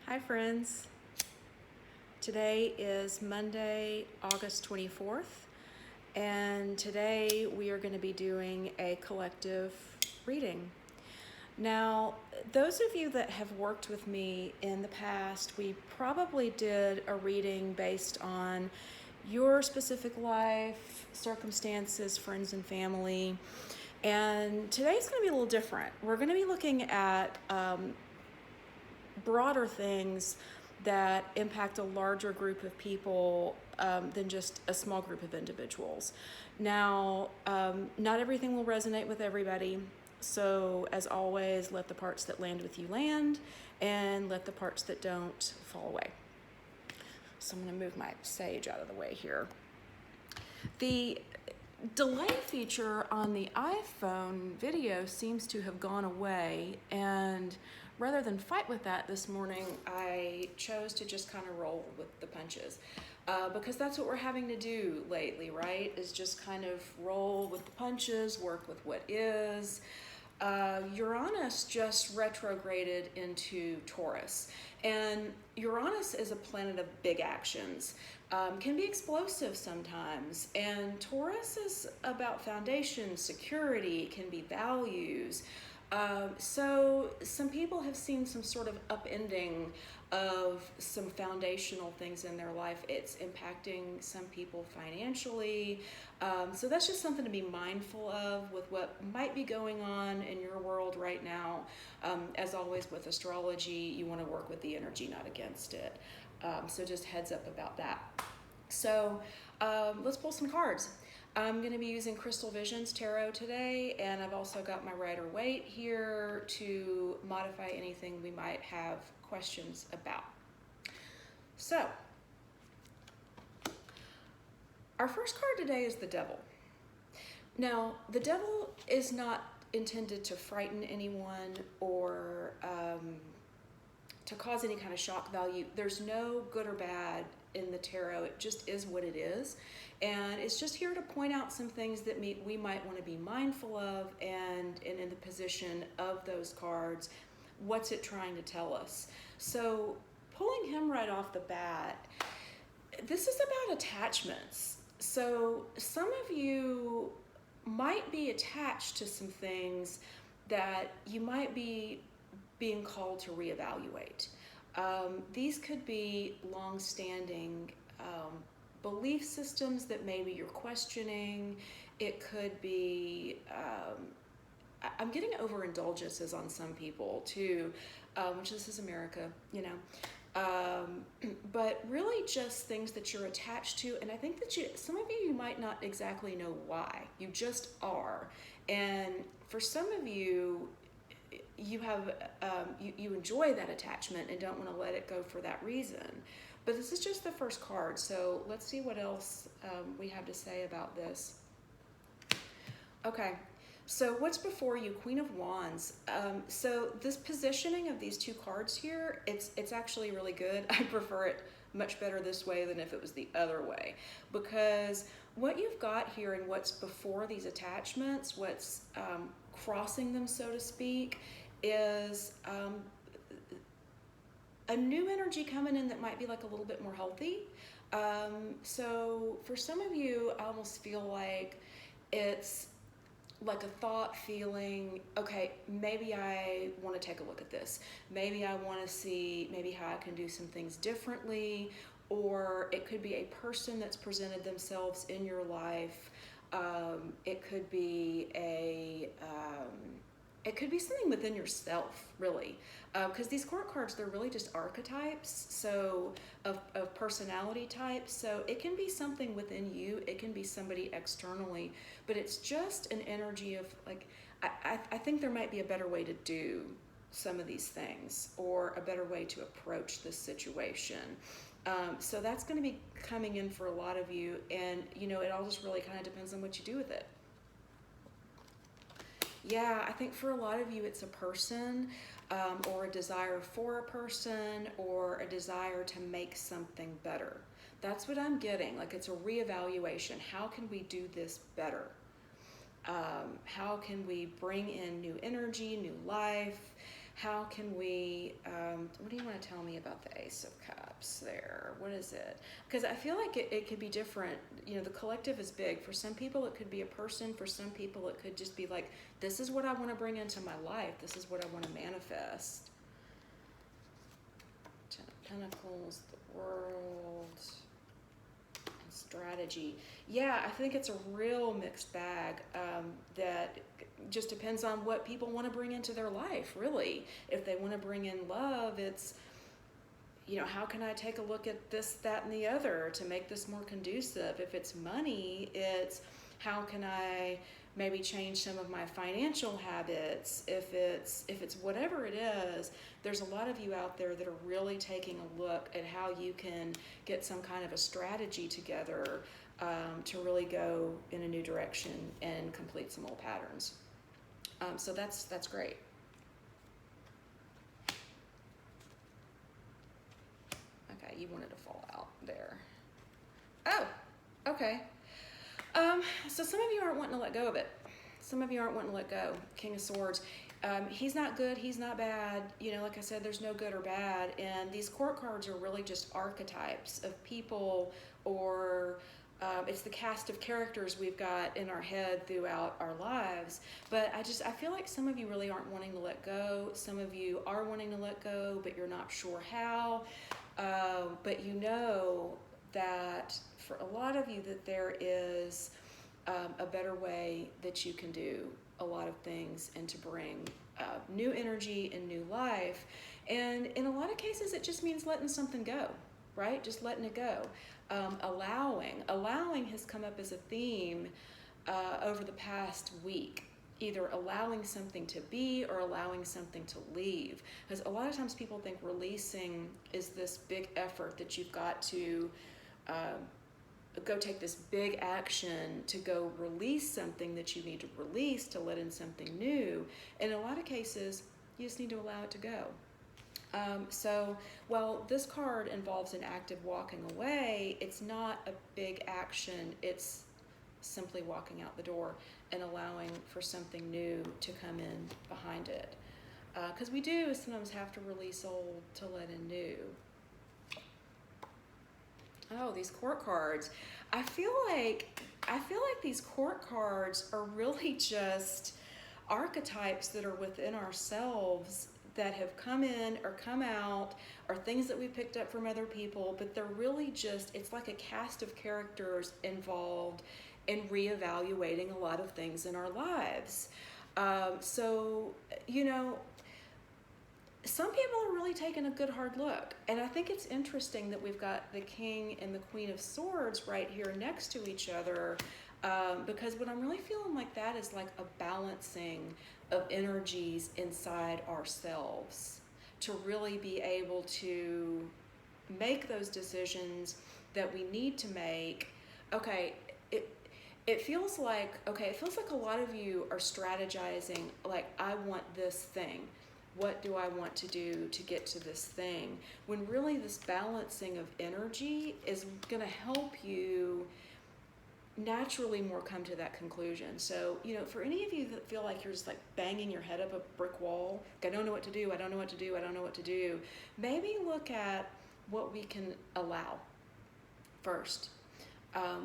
Hi friends. Today is Monday, August 24th, and today we are going to be doing a collective reading. Now, those of you that have worked with me in the past, we probably did a reading based on your specific life, circumstances, friends and family. And today's going to be a little different. We're going to be looking at broader things that impact a larger group of people than just a small group of individuals. Now, not everything will resonate with everybody. So, as always, let the parts that land with you land and let the parts that don't fall away. So, I'm going to move my sage out of the way here. The delay feature on the iPhone video seems to have gone away, and rather than fight with that this morning, I chose to just kind of roll with the punches. Because that's what we're having to do lately, right? Is just kind of roll with the punches, work with what is. Uranus just retrograded into Taurus, and Uranus is a planet of big actions. Can be explosive sometimes, and Taurus is about foundation, security, can be values. So some people have seen some sort of upending of some foundational things in their life. It's impacting some people financially. So that's just something to be mindful of with what might be going on in your world right now. As always with astrology, you want to work with the energy, not against it. So just heads up about that. So let's pull some cards. I'm going to be using Crystal Visions Tarot today, and I've also got my Rider-Waite here to modify anything we might have questions about. So, our first card today is the Devil. Now, the Devil is not intended to frighten anyone or to cause any kind of shock value. There's no good or bad in the tarot. It just is what it is. And it's just here to point out some things that we might want to be mindful of, and in the position of those cards, what's it trying to tell us? So pulling him right off the bat, this is about attachments. So some of you might be attached to some things that you might be being called to reevaluate. These could be long-standing belief systems that maybe you're questioning. It could be, I'm getting overindulgences on some people too, which this is America, you know. But really just things that you're attached to, and I think that some of you might not exactly know why. You just are. And for some of you, you have you enjoy that attachment and don't want to let it go for that reason. But this is just the first card, so let's see what else we have to say about this. Okay, so what's before you? Queen of Wands. So this positioning of these two cards here, it's actually really good. I prefer it much better this way than if it was the other way, because what you've got here and what's before these attachments, what's crossing them, so to speak, is a new energy coming in that might be like a little bit more healthy. So for some of you, I almost feel like it's like a thought, feeling, okay, maybe I want to take a look at this. Maybe I want to see maybe how I can do some things differently, or it could be a person that's presented themselves in your life. It could be it could be something within yourself, really, because these court cards, they're really just archetypes, so of personality types. So it can be something within you, it can be somebody externally, but it's just an energy of like, I think there might be a better way to do some of these things, or a better way to approach this situation. So that's going to be coming in for a lot of you, and you know, it all just really kind of depends on what you do with it. Yeah, I think for a lot of you, it's a person, or a desire for a person, or a desire to make something better. That's what I'm getting. Like, it's a reevaluation. How can we do this better? How can we bring in new energy, new life? How can we, what do you want to tell me about the Ace of Cups there? What is it? Because I feel like it could be different. You know, the collective is big. For some people, it could be a person. For some people, it could just be like, this is what I want to bring into my life. This is what I want to manifest. Ten of Pentacles, the World, and strategy. Yeah, I think it's a real mixed bag that just depends on what people want to bring into their life, really. If they want to bring in love, it's, you know, how can I take a look at this, that, and the other to make this more conducive? If it's money, it's how can I maybe change some of my financial habits? If it's whatever it is, there's a lot of you out there that are really taking a look at how you can get some kind of a strategy together to really go in a new direction and complete some old patterns. So that's great. Okay, you wanted to fall out there. Oh, okay. So some of you aren't wanting to let go of it. Some of you aren't wanting to let go. King of Swords. He's not good, he's not bad. You know, like I said, there's no good or bad. And these court cards are really just archetypes of people, or it's the cast of characters we've got in our head throughout our lives. But I feel like some of you really aren't wanting to let go. Some of you are wanting to let go, but you're not sure how. But you know that for a lot of you that there is a better way that you can do a lot of things and to bring new energy and new life. And in a lot of cases, it just means letting something go, right? Just letting it go. Allowing has come up as a theme over the past week. Either allowing something to be or allowing something to leave. Because a lot of times people think releasing is this big effort that you've got to go take this big action to go release something that you need to release to let in something new. In a lot of cases, you just need to allow it to go. So while this card involves an active walking away, it's not a big action. It's simply walking out the door and allowing for something new to come in behind it. Because we do sometimes have to release old to let in new. Oh, these court cards. I feel like these court cards are really just archetypes that are within ourselves that have come in or come out, or things that we picked up from other people, but they're really just, it's like a cast of characters involved in reevaluating a lot of things in our lives. So, you know, some people are really taking a good hard look. And I think it's interesting that we've got the King and the Queen of Swords right here next to each other, because what I'm really feeling like that is like a balancing of energies inside ourselves to really be able to make those decisions that we need to make. Okay, it feels like a lot of you are strategizing, like, I want this thing. What do I want to do to get to this thing? When really this balancing of energy is going to help you naturally more come to that conclusion. So, you know, for any of you that feel like you're just like banging your head up a brick wall, like, I don't know what to do, I don't know what to do, I don't know what to do, maybe look at what we can allow first.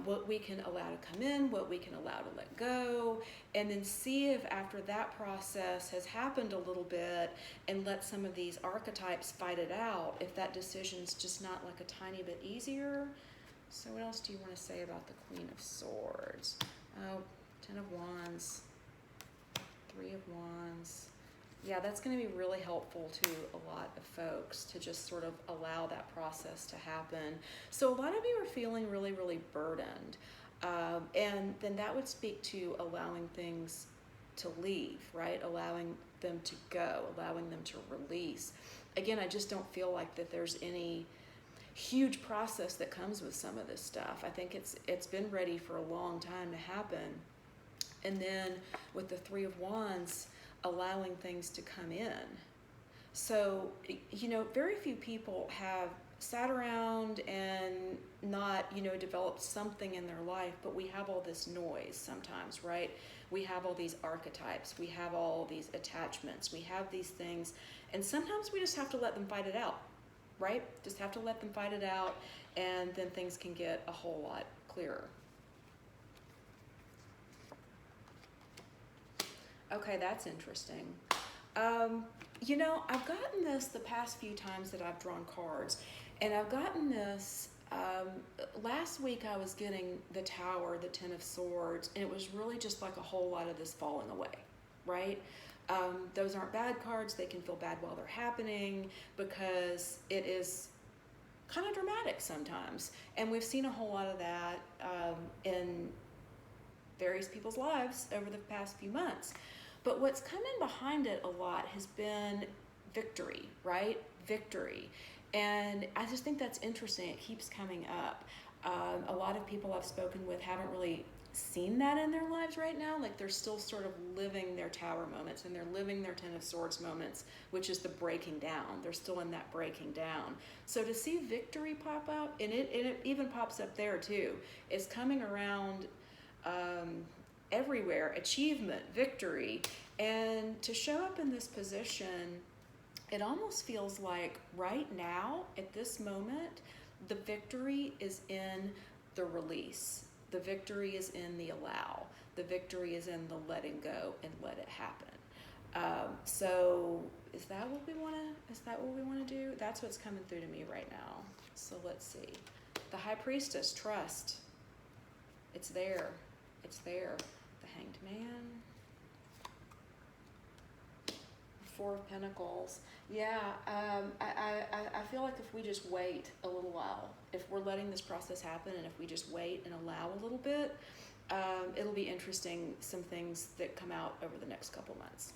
What we can allow to come in, what we can allow to let go, and then see if after that process has happened a little bit and let some of these archetypes fight it out, if that decision's just not like a tiny bit easier. So what else do you want to say about the Queen of Swords? Oh, Ten of Wands, Three of Wands. Yeah, that's going to be really helpful to a lot of folks to just sort of allow that process to happen. So a lot of you are feeling really, really burdened. And then that would speak to allowing things to leave, right? Allowing them to go, allowing them to release. Again, I just don't feel like that there's any huge process that comes with some of this stuff. I think it's been ready for a long time to happen. And then with the Three of Wands, allowing things to come in. So, you know, very few people have sat around and not, you know, developed something in their life, but we have all this noise sometimes, right? We have all these archetypes, we have all these attachments, we have these things, And sometimes we just have to let them fight it out, right? Just have to let them fight it out, and then things can get a whole lot clearer. Okay, that's interesting. You know, I've gotten this the past few times that I've drawn cards, and I've gotten this, last week I was getting the Tower, the Ten of Swords, and it was really just like a whole lot of this falling away, right? Those aren't bad cards. They can feel bad while they're happening because it is kind of dramatic sometimes. And we've seen a whole lot of that in various people's lives over the past few months. But what's come in behind it a lot has been victory, right? Victory. And I just think that's interesting. It keeps coming up. A lot of people I've spoken with haven't really seen that in their lives right now. Like they're still sort of living their Tower moments, and they're living their Ten of Swords moments, which is the breaking down. They're still in that breaking down. So to see victory pop out, and it even pops up there too. It's coming around everywhere, achievement, victory. And to show up in this position, it almost feels like right now, at this moment, the victory is in the release. The victory is in the allow. The victory is in the letting go and let it happen. So is that what we want to do? That's what's coming through to me right now. So let's see. The High Priestess, trust. It's there. It's there. The Hanged Man. Four of Pentacles. Yeah, I feel like if we just wait a little while, if we're letting this process happen, and if we just wait and allow a little bit, it'll be interesting, some things that come out over the next couple months.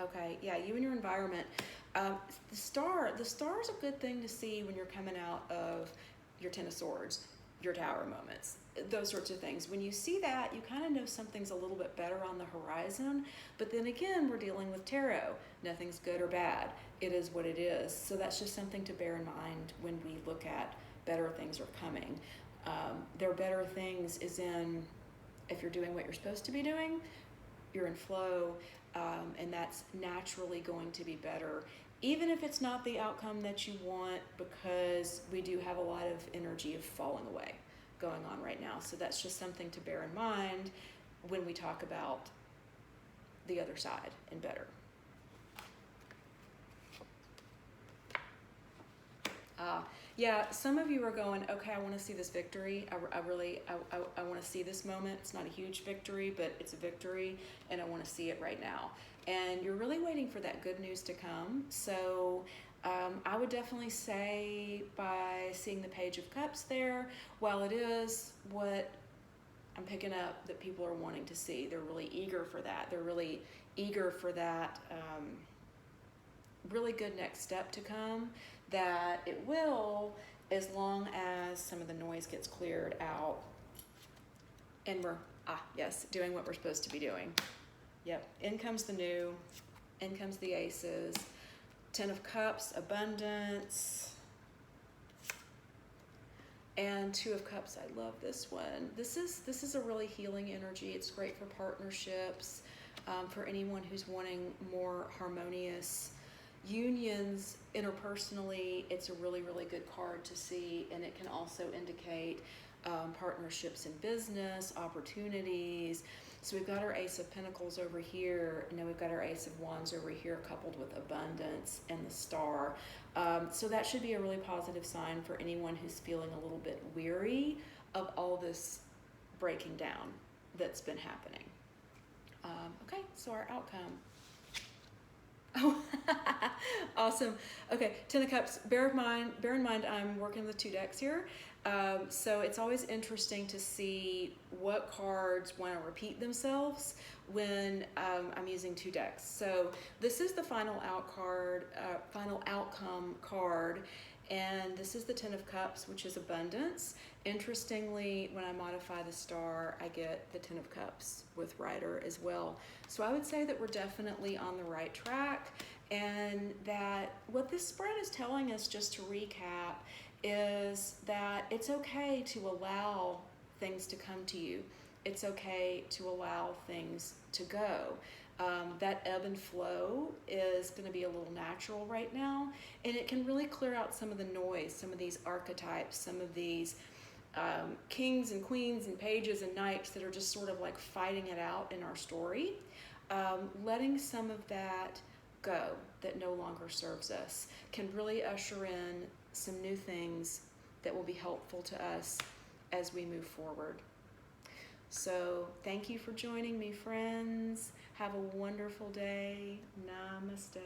Okay, yeah, you and your environment. The star is a good thing to see when you're coming out of your Ten of Swords, your Tower moments, those sorts of things. When you see that, you kind of know something's a little bit better on the horizon. But then again, we're dealing with tarot. Nothing's good or bad. It is what it is. So that's just something to bear in mind when we look at better things are coming. Their better things is in, if you're doing what you're supposed to be doing, you're in flow, and that's naturally going to be better, even if it's not the outcome that you want, because we do have a lot of energy of falling away going on right now. So that's just something to bear in mind when we talk about the other side and better. Yeah, some of you are going, okay, I want to see this victory. I want to see this moment. It's not a huge victory, but it's a victory, and I want to see it right now. And you're really waiting for that good news to come. So I would definitely say, by seeing the Page of Cups there, while it is what I'm picking up that people are wanting to see, they're really eager for that. They're really eager for that really good next step to come, that it will, as long as some of the noise gets cleared out and we're, doing what we're supposed to be doing. Yep, in comes the new, in comes the Aces, Ten of Cups, abundance, and Two of Cups. I love this one. This is a really healing energy. It's great for partnerships, for anyone who's wanting more harmonious unions interpersonally. It's a really, really good card to see, and it can also indicate partnerships in business, opportunities. So we've got our Ace of Pentacles over here, and then we've got our Ace of Wands over here, coupled with abundance and the Star. So that should be a really positive sign for anyone who's feeling a little bit weary of all this breaking down that's been happening. Okay, so our outcome. Oh, awesome. Okay, Ten of Cups. Bear in mind, I'm working with two decks here. So it's always interesting to see what cards want to repeat themselves when I'm using two decks. So this is the final outcome card, and this is the Ten of Cups, which is abundance. Interestingly, when I modify the Star, I get the Ten of Cups with Rider as well. So I would say that we're definitely on the right track, and that what this spread is telling us, just to recap, is that it's okay to allow things to come to you. It's okay to allow things to go. That ebb and flow is going to be a little natural right now, and it can really clear out some of the noise, some of these archetypes, some of these kings and queens and pages and knights that are just sort of like fighting it out in our story. Letting some of that go that no longer serves us can really usher in some new things that will be helpful to us as we move forward. So thank you for joining me, friends. Have a wonderful day. Namaste.